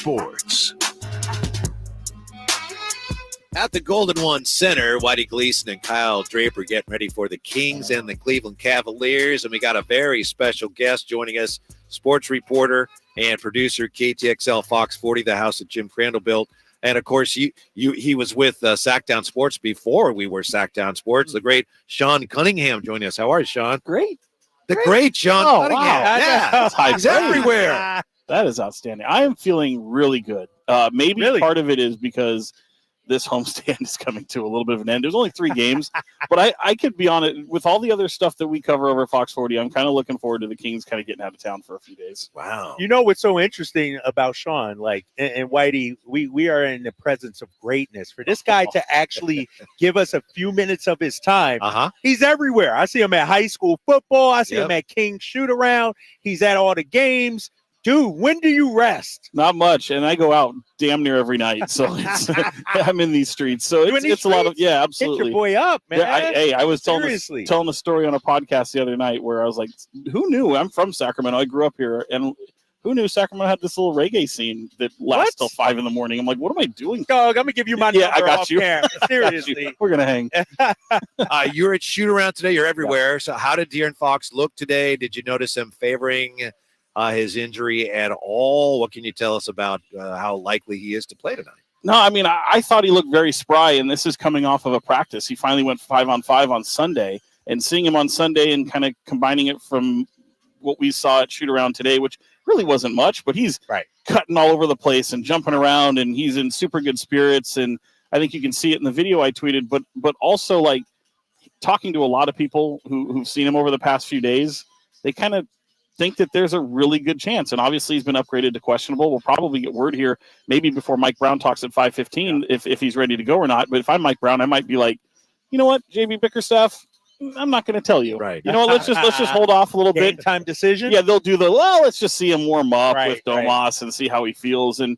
Sports. At the Golden One Center, Whitey Gleason and Kyle Draper getting ready for the Kings and the Cleveland Cavaliers. And we got a very special guest joining us, sports reporter and producer, KTXL Fox 40, the house that Jim Crandall built. And, of course, he was with Sactown Sports before we were Sactown Sports. The great Sean Cunningham joining us. How are you, Sean? Great. The great Sean Cunningham. Wow. Yeah, he's everywhere. That is outstanding. I am feeling really good. Maybe part of it is because this homestand is coming to a little bit of an end. There's only 3 games, but I could be on it with all the other stuff that we cover over Fox 40. I'm kind of looking forward to the Kings kind of getting out of town for a few days. Wow. You know what's so interesting about Sean, and Whitey, we are in the presence of greatness. For this guy to actually give us a few minutes of his time, he's everywhere. I see him at high school football. I see him at King's shoot-around. He's at all the games. Dude, when do you rest? Not much, and I go out damn near every night, so I'm in these streets. So it's a lot of absolutely. Hit your boy up, man. Yeah, I was telling a story on a podcast the other night where I was like, "Who knew? I'm from Sacramento. I grew up here, and who knew Sacramento had this little reggae scene that lasts till 5 a.m. I'm like, what am I doing? Dog, I'm gonna give you my number. I got you. Seriously, we're gonna hang. You're at shoot around today. You're everywhere. So, how did De'Aaron Fox look today? Did you notice him favoring his injury at all? What can you tell us about how likely he is to play tonight? No, I mean, I thought he looked very spry, and this is coming off of a practice. He finally went 5-on-5 on Sunday, and seeing him on Sunday and kind of combining it from what we saw at shoot-around today, which really wasn't much, but he's cutting all over the place and jumping around, and he's in super good spirits, and I think you can see it in the video I tweeted, but also, like, talking to a lot of people who've seen him over the past few days, they kind of think that there's a really good chance, and obviously he's been upgraded to questionable. We'll probably get word here maybe before Mike Brown talks at 5:15 if he's ready to go or not. But if I'm Mike Brown, I might be like, you know what, JB Bickerstaff, I'm not going to tell you. Right. You know what, let's just hold off a little bit. Time decision. Yeah, they'll do let's just see him warm up with Domas and see how he feels, and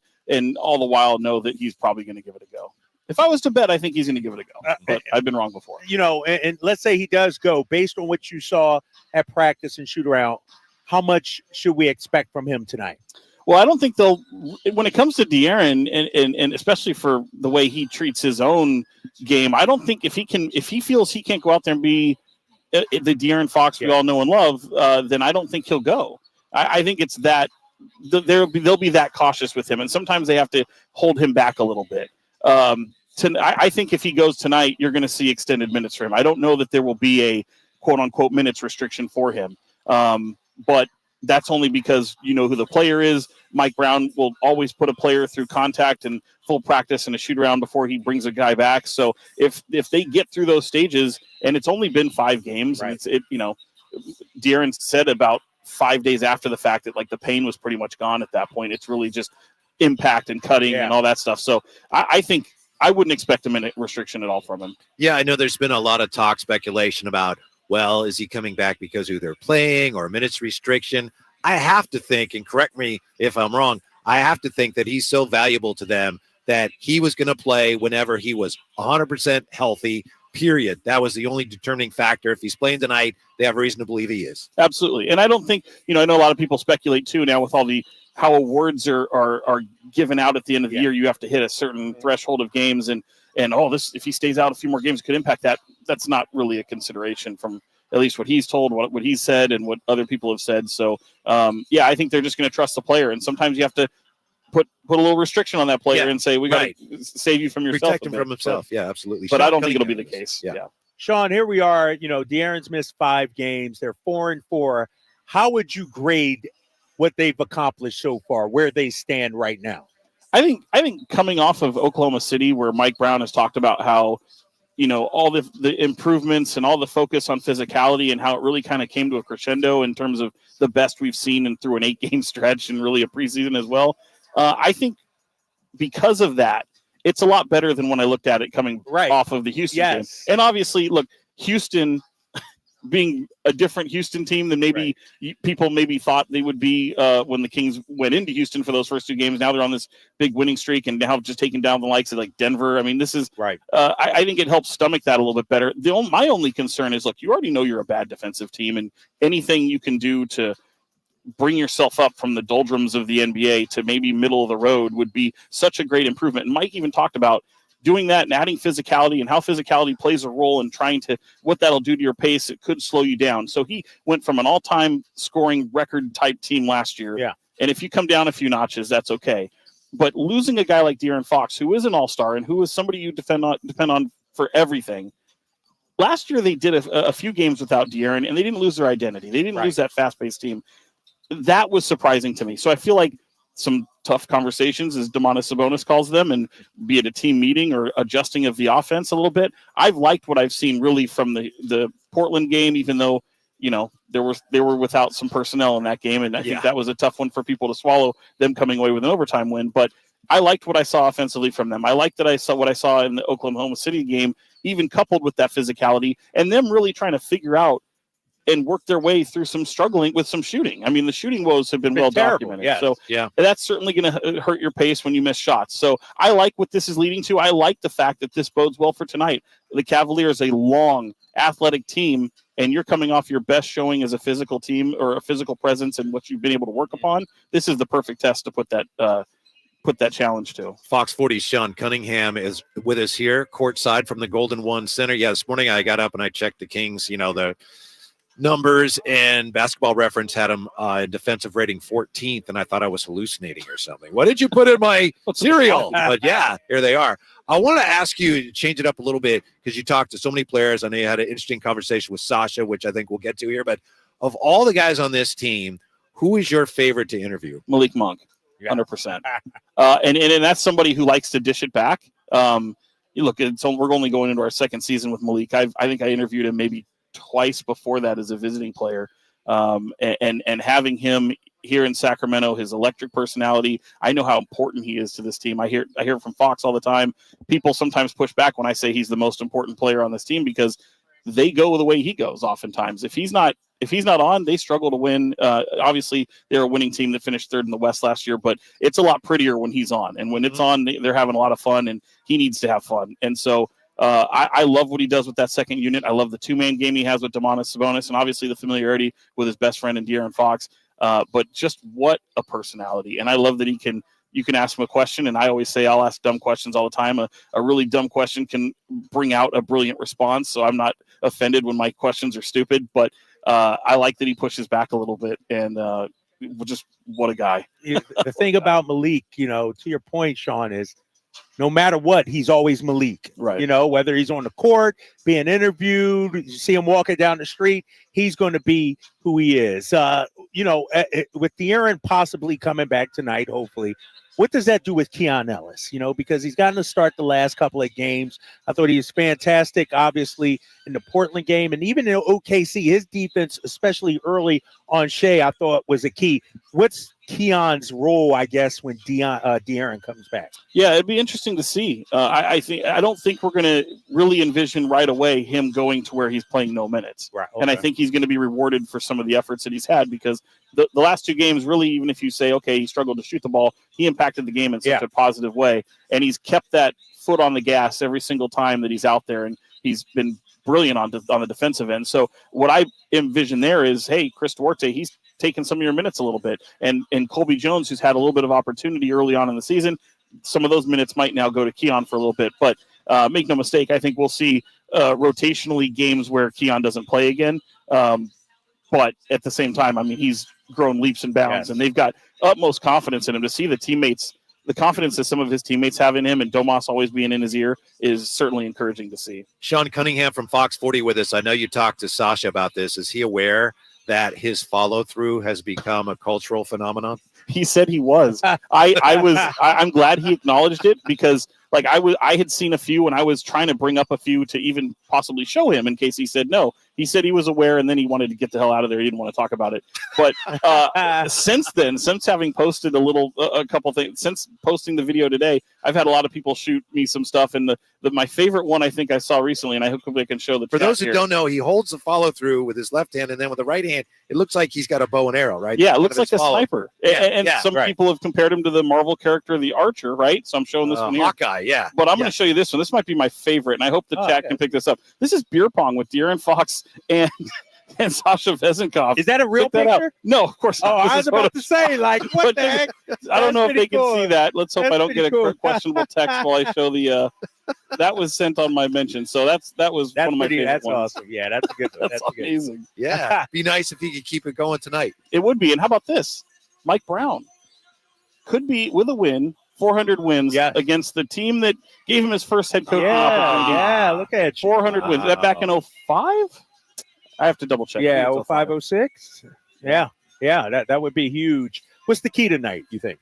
all the while know that he's probably going to give it a go. If I was to bet, I think he's going to give it a go. But I've been wrong before. You know, and let's say he does go based on what you saw at practice and shoot around. How much should we expect from him tonight? Well, I don't think when it comes to De'Aaron and especially for the way he treats his own game, I don't think if he feels he can't go out there and be the De'Aaron Fox we all know and love, then I don't think he'll go. I think it's that they'll be that cautious with him, and sometimes they have to hold him back a little bit. I think if he goes tonight, you're going to see extended minutes for him. I don't know that there will be a quote unquote minutes restriction for him. But that's only because you know who the player is. Mike Brown will always put a player through contact and full practice and a shoot around before he brings a guy back. So if they get through those stages, and it's only been 5 games, and De'Aaron said about 5 days after the fact that like the pain was pretty much gone at that point. It's really just impact and cutting and all that stuff. So I think I wouldn't expect a minute restriction at all from him. Yeah, I know there's been a lot of talk, speculation about, well, is he coming back because of they're playing or minutes restriction? I have to think, and correct me if I'm wrong, I have to think that he's so valuable to them that he was going to play whenever he was 100% healthy, period. That was the only determining factor. If he's playing tonight, they have reason to believe he is. Absolutely. And I don't think, I know a lot of people speculate too now with all how awards are given out at the end of the year. You have to hit a certain threshold of games and if he stays out a few more games could impact that. That's not really a consideration from at least what he's told, what he's said, and what other people have said. So, I think they're just going to trust the player. And sometimes you have to put a little restriction on that player and say, we got to save you from yourself. Protect him from himself. Yeah, absolutely. But I don't think it'll be the case. Yeah. Sean, here we are. De'Aaron's missed 5 games. They're 4-4. How would you grade what they've accomplished so far, where they stand right now? I think coming off of Oklahoma City, where Mike Brown has talked about how, all the improvements and all the focus on physicality and how it really kind of came to a crescendo in terms of the best we've seen and through an 8-game stretch and really a preseason as well. I think because of that, it's a lot better than when I looked at it coming off of the Houston game. And obviously, look, Houston being a different Houston team than maybe people maybe thought they would be when the Kings went into Houston for those first 2 games. Now they're on this big winning streak and now just taking down the likes of like Denver. I mean, this is I think it helps stomach that a little bit better. My only concern is, look, you already know you're a bad defensive team, and anything you can do to bring yourself up from the doldrums of the NBA to maybe middle of the road would be such a great improvement. And Mike even talked about doing that and adding physicality and how physicality plays a role in trying to what that'll do to your pace. It could slow you down. So he went from an all-time scoring record type team last year. Yeah. And if you come down a few notches, that's okay. But losing a guy like De'Aaron Fox, who is an all-star and who is somebody you depend on for everything. Last year they did a few games without De'Aaron, and they didn't lose their identity. They didn't lose that fast-paced team. That was surprising to me. So I feel like some tough conversations, as Domantas Sabonis calls them, and be it a team meeting or adjusting of the offense a little bit. I've liked what I've seen really from the Portland game, even though, you know, they were without some personnel in that game, and I think that was a tough one for people to swallow, them coming away with an overtime win. But I liked what I saw offensively from them. I liked that I saw what I saw in the Oklahoma City game, even coupled with that physicality, and them really trying to figure out and work their way through some struggling with some shooting. I mean, the shooting woes have been well documented. Yes. So that's certainly going to hurt your pace when you miss shots. So I like what this is leading to. I like the fact that this bodes well for tonight. The Cavaliers, a long, athletic team, and you're coming off your best showing as a physical team or a physical presence and what you've been able to work upon. This is the perfect test to put that challenge to. Fox 40's Sean Cunningham is with us here, courtside from the Golden One Center. Yeah, this morning I got up and I checked the Kings, you know, the numbers, and Basketball Reference had them defensive rating 14th, and I thought I was hallucinating or something. What did you put in my cereal? But yeah, here they are. I want to ask you, change it up a little bit, because you talked to so many players. I know you had an interesting conversation with Sasha, which I think we'll get to here. But of all the guys on this team, who is your favorite to interview? Malik Monk, 100%. And that's somebody who likes to dish it back. You look, so we're only going into our second season with Malik. I think I interviewed him maybe twice before that as a visiting player, and having him here in Sacramento, his electric personality, I know how important he is to this team. I hear from Fox all the time. People sometimes push back when I say he's the most important player on this team, because they go the way he goes oftentimes. If he's not on, they struggle to win. Obviously, they're a winning team that finished third in the West last year, but it's a lot prettier when he's on. And when it's on, they're having a lot of fun, and he needs to have fun. And so I love what he does with that second unit. I love the two-man game he has with Domantas Sabonis, and obviously the familiarity with his best friend in De'Aaron Fox. But just what a personality. And I love that you can ask him a question, and I always say I'll ask dumb questions all the time. A really dumb question can bring out a brilliant response, so I'm not offended when my questions are stupid. But I like that he pushes back a little bit, and just what a guy. The thing about Malik, you know, to your point, Sean, is no matter what, he's always Malik. Right. You know, whether he's on the court, being interviewed, you see him walking down the street, he's going to be who he is. You know, with De'Aaron possibly coming back tonight, hopefully, what does that do with Keon Ellis? You know, because he's gotten to start the last couple of games. I thought he was fantastic, obviously, in the Portland game. And even in OKC, his defense, especially early on Shea, I thought was a key. What's Keon's role, I guess, when De'Aaron comes back? Yeah, it'd be interesting to see. I don't think we're going to really envision right away him going to where he's playing no minutes. Right. Okay. And I think he's going to be rewarded for some of the efforts that he's had, because the last two games, really, even if you say, okay, he struggled to shoot the ball, he impacted the game in such a positive way. And he's kept that foot on the gas every single time that he's out there. And he's been brilliant on the defensive end. So what I envision there is, hey, Chris Duarte, he's taking some of your minutes a little bit. And Colby Jones, who's had a little bit of opportunity early on in the season, some of those minutes might now go to Keon for a little bit. But make no mistake, I think we'll see rotationally games where Keon doesn't play again. But at the same time, I mean, he's grown leaps and bounds, and they've got utmost confidence in him. To see the confidence that some of his teammates have in him, and Domas always being in his ear, is certainly encouraging to see. Sean Cunningham from Fox 40 with us. I know you talked to Sasha about this. Is he aware that his follow-through has become a cultural phenomenon? He said he was. I'm glad he acknowledged it, because like I had seen a few, and I was trying to bring up a few to even possibly show him in case he said no. He said he was aware, and then he wanted to get the hell out of there. He didn't want to talk about it. But since then, since having posted a couple things, since posting the video today, I've had a lot of people shoot me some stuff. And my favorite one I think I saw recently, and I hope I can show the. For those who don't know, he holds the follow through with his left hand, and then with the right hand, it looks like he's got a bow and arrow, right? Yeah, it looks like a sniper. And some people have compared him to the Marvel character, the Archer, right? So I'm showing this one here. Hawkeye, yeah. But I'm going to show you this one. This might be my favorite, and I hope the chat can pick this up. This is beer pong with De'Aaron Fox and and Sasha Vezenkov. Is that a real Check that out. picture? No, of course not. Oh, This I is was about to say, like, what But the heck? I don't know if they cool. can see that. Let's hope That's I don't get a pretty cool. questionable text while I show the. That was sent on my mention, so that was one of my favorite That's ones. awesome. Yeah, that's a good one. That's That's good. amazing. Yeah. Be nice if he could keep it going tonight. It would be. And how about this? Mike Brown could be with a win, 400 wins against the team that gave him his first head coaching opportunity. Yeah, look at you. 400 wins. Is that back in 05? I have to double check. Yeah, 05, 06. Yeah, that would be huge. What's the key tonight, you think?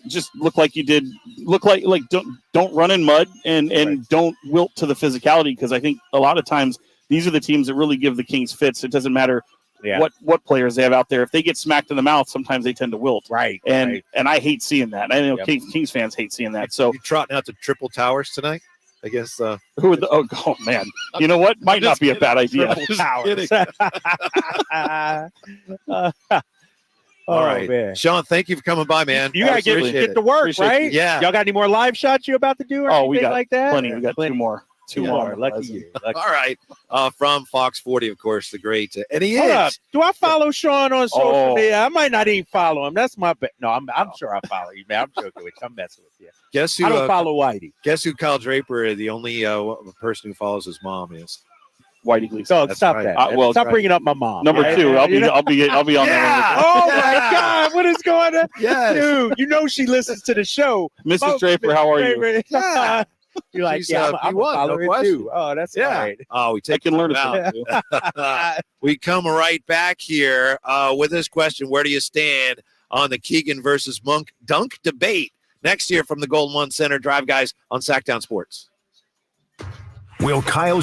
Just look like you did. Look like don't run in mud and don't wilt to the physicality, because I think a lot of times these are the teams that really give the Kings fits. It doesn't matter what players they have out there. If they get smacked in the mouth, sometimes they tend to wilt. Right. And I hate seeing that. I know Kings fans hate seeing that. So you trotting out to Triple Towers tonight? I guess. Who are the? Oh man, you know what? Might not be a bad idea. Triple Towers. All right, man. Sean, thank you for coming by, man. You gotta get to work, Appreciate right? you. Yeah. Y'all got any more live shots you about to do? Or We got like that? plenty. We got two more. Two more. Lucky you. Lucky. All right. From Fox 40, of course, the great. And he Hold up. is. Do I follow Sean on social media? I might not even follow him. That's my bet. No, I'm sure I follow you, man. I'm joking with you. I'm messing with you. Guess who? I don't follow Whitey. Guess who? Kyle Draper, the only person who follows his mom is. Whitey Gleason. So That's stop right. that. Well, stop bringing up my mom. Number two. I'll be on there. Oh my God! What is going on? Yes. Dude, you know she listens to the show. Mrs. Draper, how are you? Yeah. You're like, She's, I'm a P1, follower no question. too. Oh, that's Yeah. right. Oh, we I take can learn it out. it. We come right back here with this question: where do you stand on the Keegan versus Monk dunk debate next year from the Golden One Center? Drive Guys on Sactown Sports. Will Kyle